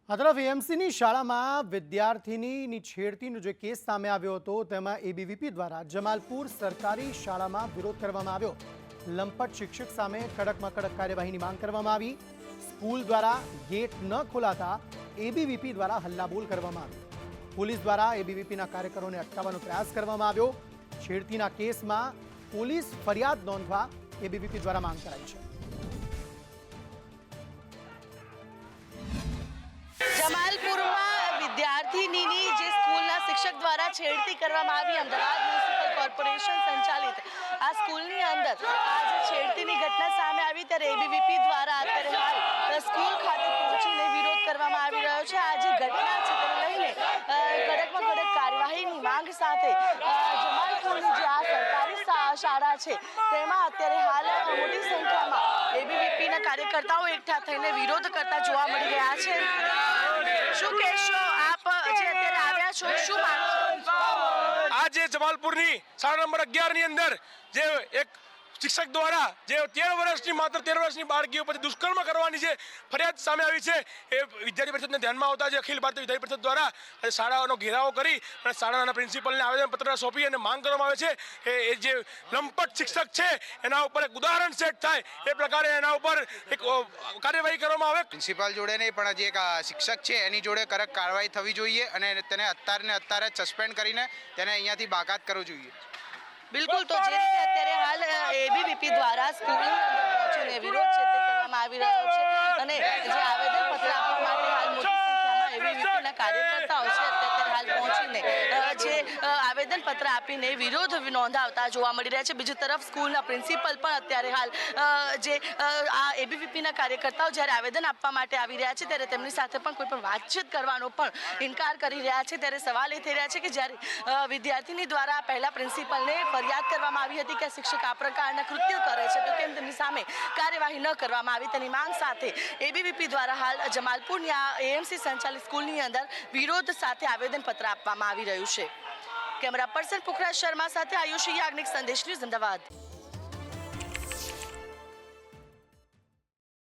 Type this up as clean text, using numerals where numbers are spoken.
આ તરફ એએમસીની શાળામાં વિદ્યાર્થીની છેડતીનો જે કેસ સામે આવ્યો હતો તેમાં એબીવીપી દ્વારા જમાલપુર સરકારી શાળામાં વિરોધ કરવામાં આવ્યો। લંપટ શિક્ષક સામે કડકમાં કડક કાર્યવાહીની માંગ કરવામાં આવી। સ્કૂલ દ્વારા ગેટ ન ખોલાતા એબીવીપી દ્વારા હલ્લાબોલ કરવામાં આવી। પોલીસ દ્વારા એબીવીપીના કાર્યકરોને અટકાવવાનો પ્રયાસ કરવામાં આવ્યો। છેડતીના કેસમાં પોલીસ ફરિયાદ નોંધવા એબીવીપી દ્વારા માંગ કરાઈ છે। જમાલપુરમાં વિદ્યાર્થીની જે સ્કૂલના શિક્ષક દ્વારા છેડતી કરવામાં આવી। અમદાવાદ મ્યુનિસિપલ કોર્પોરેશન સંચાલિત આ સ્કૂલની અંદર આ જે છેડતીની ઘટના સામે આવી ત્યારે એબીવીપી દ્વારા અત્યારે હાલ સ્કૂલ ખાતે પહોંચીને વિરોધ કરવામાં આવી રહ્યો છે। આ જે ઘટના છે તેને લઈને કડકમાં કડક કાર્યવાહીની માંગ સાથે જમાલપુરની જે આ સરકારી શાળા છે તેમાં અત્યારે હાલ મોટી સંખ્યામાં એબીવીપીના કાર્યકર્તાઓ એકઠા થઈને વિરોધ કરતા જોવા મળી રહ્યા છે। શું કહેશો આપ જે અત્યારે આવ્યા છો, શું માંગ છે? આજે જમાલપુરની શાળા નંબર 11 ની અંદર જે એક શિક્ષક દ્વારા જે 13 વર્ષની માત્ર 13 વર્ષની બાળકીઓ પર દુષ્કર્મ કરવાની જે ફરિયાદ સામે આવી છે એ વિદ્યાર્થી પરિષદને ધ્યાનમાં આવતા જે અખિલ ભારતીય વિદ્યાર્થી પરિષદ દ્વારા શાળાનો ઘેરાવો કરી અને શાળાના પ્રિન્સિપલને આવેદનપત્ર સોંપી અને માંગ કરવામાં આવે છે કે એ જે લંપટ શિક્ષક છે એના ઉપર એક ઉદાહરણ સેટ થાય એ પ્રકારે એના ઉપર એક કાર્યવાહી કરવામાં આવે। પ્રિન્સિપાલ જોડે નહીં પણ જે એક શિક્ષક છે એની જોડે કડક કાર્યવાહી થવી જોઈએ અને તેને અત્યારે સસ્પેન્ડ કરીને તેને અહીંયાથી બાકાત કરવું જોઈએ। બિલકુલ, તો જે રીતે અત્યારે હાલ એબીવીપી દ્વારા સ્કૂલની અંદર પહોંચીને વિરોધ છે તે કરવામાં આવી રહ્યો છે અને જે આવેદનપત્ર આપવા માટે હાલ મોટી સંખ્યામાં એબીવીપીના કાર્યકર્તાઓ છે અત્યારે હાલ પહોંચીને જે આવેદનપત્ર આપીને વિરોધ નોંધાવતા જોવા મળી રહ્યા છે। બીજી તરફ સ્કૂલના પ્રિન્સિપલ પણ અત્યારે હાલ જે આ એબીવીપીના કાર્યકર્તાઓ જ્યારે આવેદન આપવા માટે આવી રહ્યા છે ત્યારે તેમની સાથે પણ કોઈ પણ વાતચીત કરવાનો પણ ઇનકાર કરી રહ્યા છે। ત્યારે સવાલ એ થઈ રહ્યા છે કે જ્યારે વિદ્યાર્થીની દ્વારા પહેલા પ્રિન્સિપલને ફરિયાદ કરવામાં આવી હતી કે શિક્ષક આ પ્રકારના કૃત્ય કરે છે તો કેમ તેમની સામે કાર્યવાહી ન કરવામાં આવી તેની માંગ સાથે એબીવીપી દ્વારા હાલ જમાલપુરની આ એએમસી સંચાલિત સ્કૂલની અંદર વિરોધ સાથે આવેદનપત્ર આપવામાં આવી રહ્યું છે। કેમેરા પર્સન પુખરાજ શર્મા સાથે આયુષી યાજ્ઞિક, સંદેશ ન્યૂઝ, અમદાવાદ।